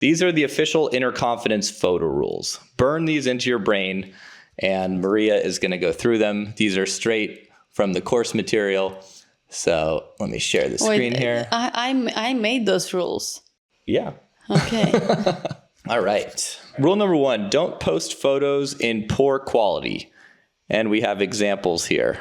These are the official inner confidence photo rules. Burn these into your brain, and Mariia is going to go through them. These are straight from the course material. So let me share the screen here. I made those rules. Yeah. Okay. All right. Rule number 1, don't post photos in poor quality. And we have examples here.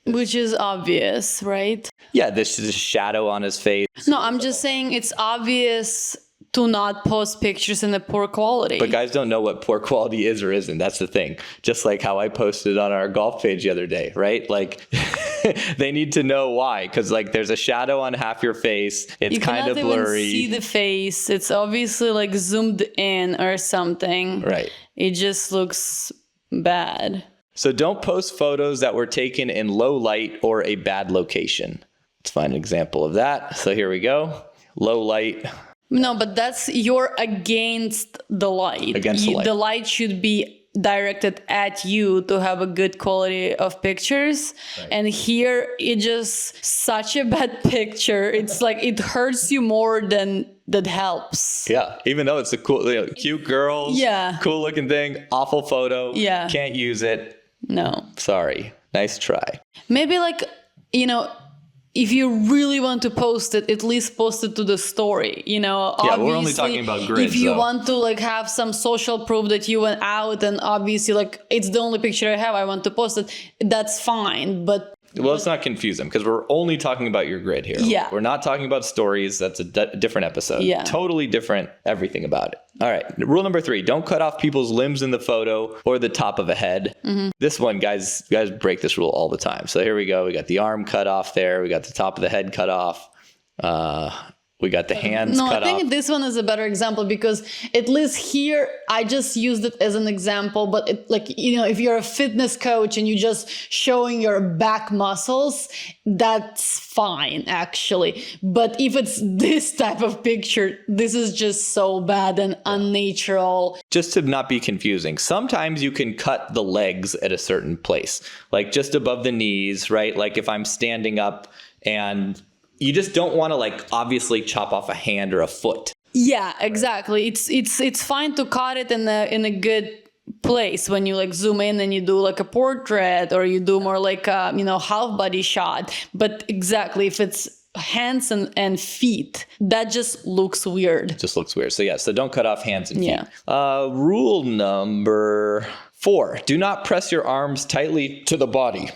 Which is obvious, right? Yeah, this is a shadow on his face. No, I'm just saying it's obvious to not post pictures in a poor quality. But guys don't know what poor quality is or isn't. That's the thing. Just like how I posted on our golf page the other day, right? Like they need to know why. Because like there's a shadow on half your face. It's kind of blurry. You cannot even see the face. It's obviously like zoomed in or something. Right. It just looks bad. So don't post photos that were taken in low light or a bad location. Let's find an example of that. So here we go. Low light. No, but you're against the light. Against the light. The light should be directed at you to have a good quality of pictures. Right. And here, it's just such a bad picture. It's like it hurts you more than that helps. Yeah, even though it's a cool, cute girls, cool looking thing, awful photo. Yeah. Can't use it. No. Sorry. Nice try. Maybe if you really want to post it, at least post it to the story, Yeah, we're only talking about grids. If you want to have some social proof that you went out and obviously it's the only picture I have, I want to post it, that's fine. But let's not confuse them because we're only talking about your grid here. Yeah. We're not talking about stories. That's a different episode. Yeah. Totally different everything about it. All right. Rule number 3, don't cut off people's limbs in the photo or the top of a head. Mm-hmm. This one, guys break this rule all the time. So here we go. We got the arm cut off there. We got the top of the head cut off. We got the hands cut off. No, I think this one is a better example because at least here, I just used it as an example. But if you're a fitness coach and you're just showing your back muscles, that's fine, actually. But if it's this type of picture, this is just so bad and unnatural. Just to not be confusing, sometimes you can cut the legs at a certain place, like just above the knees, right? Like if I'm standing up and you just don't want to obviously chop off a hand or a foot. Yeah, exactly. It's fine to cut it in a good place when you zoom in and you do a portrait or you do more half body shot. But exactly, if it's hands and feet, that just looks weird. So don't cut off hands and feet. Yeah. Rule number 4, do not press your arms tightly to the body.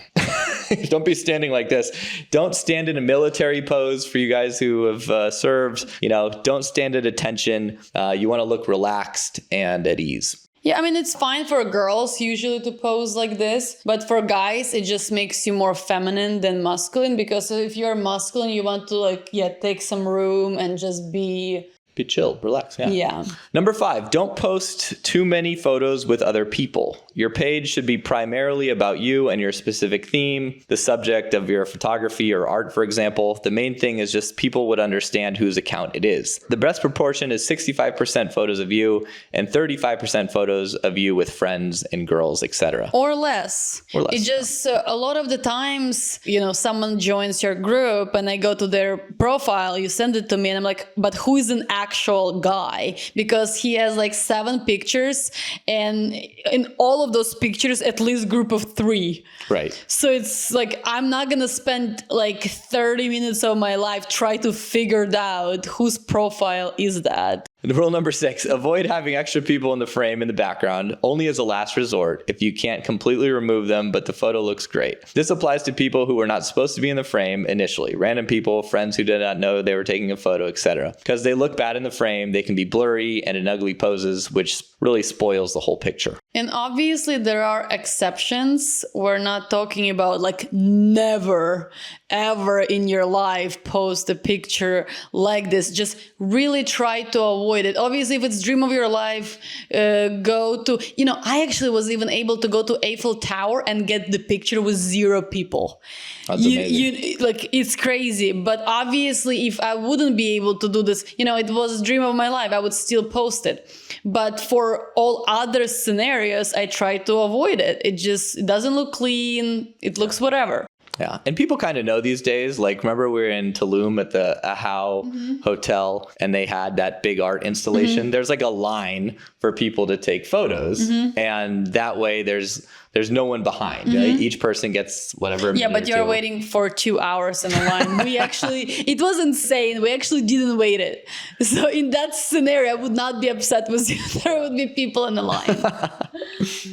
Don't be standing like this. Don't stand in a military pose for you guys who have served. Don't stand at attention. You want to look relaxed and at ease. Yeah, I mean, it's fine for girls usually to pose like this, but for guys, it just makes you more feminine than masculine because if you're masculine, you want to take some room and just be chill, relax. Yeah. Number 5, don't post too many photos with other people. Your page should be primarily about you and your specific theme, the subject of your photography or art, for example. The main thing is just people would understand whose account it is. The best proportion is 65% photos of you and 35% photos of you with friends and girls, etc. Or less. It just, a lot of the times, someone joins your group and I go to their profile, you send it to me and I'm like, but who is an actual guy? Because he has 7 pictures and in all of those pictures, at least group of 3. Right. So it's I'm not going to spend 30 minutes of my life try to figure out whose profile is that. Rule number 6, avoid having extra people in the frame in the background, only as a last resort if you can't completely remove them, but the photo looks great. This applies to people who were not supposed to be in the frame initially, random people, friends who did not know they were taking a photo, etc. Because they look bad in the frame, they can be blurry and in ugly poses, which really spoils the whole picture. And obviously there are exceptions. We're not talking about never, ever in your life post a picture like this. Just really try to avoid it. Obviously, if it's dream of your life, go to, I actually was even able to go to Eiffel Tower and get the picture with 0 people. That's amazing. It's crazy. But obviously, if I wouldn't be able to do this, it was a dream of my life, I would still post it. But for all other scenarios, I try to avoid it. It doesn't look clean. It looks whatever. Yeah. And people kind of know these days. Like, remember we were in Tulum at the Ahau Hotel and they had that big art installation. There's like a line for people to take photos. And that way there's no one behind. Right? Each person gets whatever. Yeah, but you're waiting for 2 hours in a line. It was insane. We actually didn't wait it. So in that scenario, I would not be upset with you. There would be people in the line.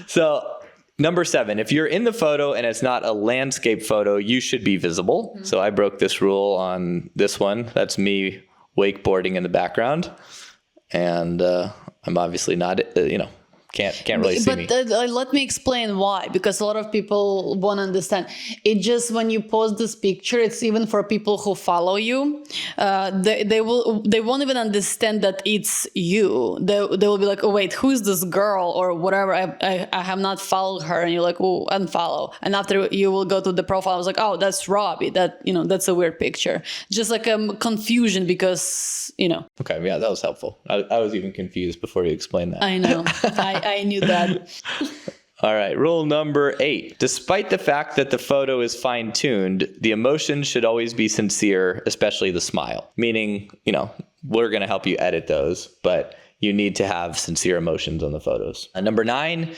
So number 7, if you're in the photo and it's not a landscape photo, you should be visible. So I broke this rule on this one. That's me wakeboarding in the background. And I'm obviously not, can't really see me. But let me explain why, because a lot of people won't understand. It just, when you post this picture, it's even for people who follow you. They won't even understand that it's you. They will be like, oh wait, who's this girl or whatever? I have not followed her, and you're like, oh, unfollow. And after you will go to the profile, I was like, oh, that's Robbie. That's a weird picture. Just like a confusion because. Okay, yeah, that was helpful. I was even confused before you explained that. I know. I knew that. All right, rule number 8. Despite the fact that the photo is fine-tuned, the emotion should always be sincere, especially the smile. Meaning, we're going to help you edit those, but you need to have sincere emotions on the photos. Number 9,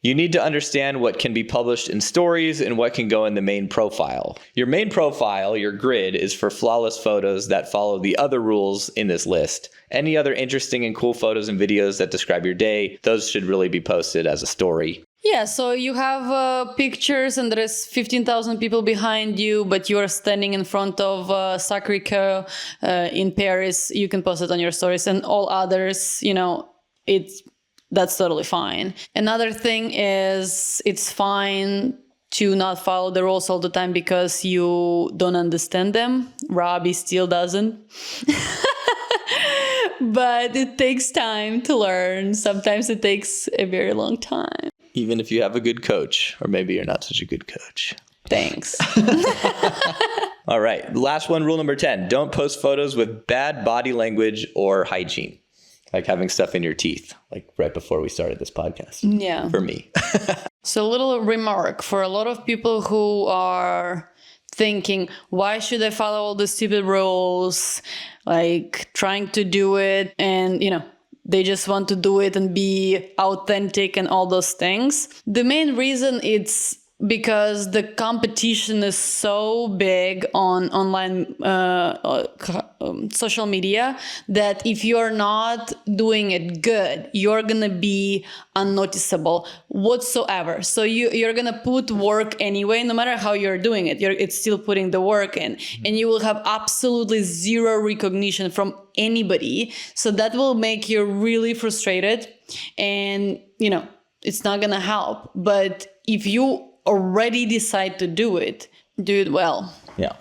you need to understand what can be published in stories and what can go in the main profile. Your main profile, your grid, is for flawless photos that follow the other rules in this list. Any other interesting and cool photos and videos that describe your day, those should really be posted as a story. Yeah, so you have pictures and there is 15,000 people behind you, but you are standing in front of Sacré-Cœur in Paris. You can post it on your stories, and all others, that's totally fine. Another thing is it's fine to not follow the rules all the time because you don't understand them. Robbie still doesn't. But it takes time to learn. Sometimes it takes a very long time. Even if you have a good coach, or maybe you're not such a good coach. Thanks. All right. Last one, rule number 10. Don't post photos with bad body language or hygiene. Like having stuff in your teeth, like right before we started this podcast. Yeah. For me. So a little remark for a lot of people who are thinking, why should I follow all the stupid rules? Like trying to do it and, they just want to do it and be authentic and all those things. The main reason it's because the competition is so big on online social media that if you're not doing it good, you're gonna be unnoticeable whatsoever. So you're gonna put work anyway, no matter how you're doing it. It's still putting the work in, and you will have absolutely zero recognition from anybody. So that will make you really frustrated, and it's not gonna help. But if you already decide to do it well. Yeah.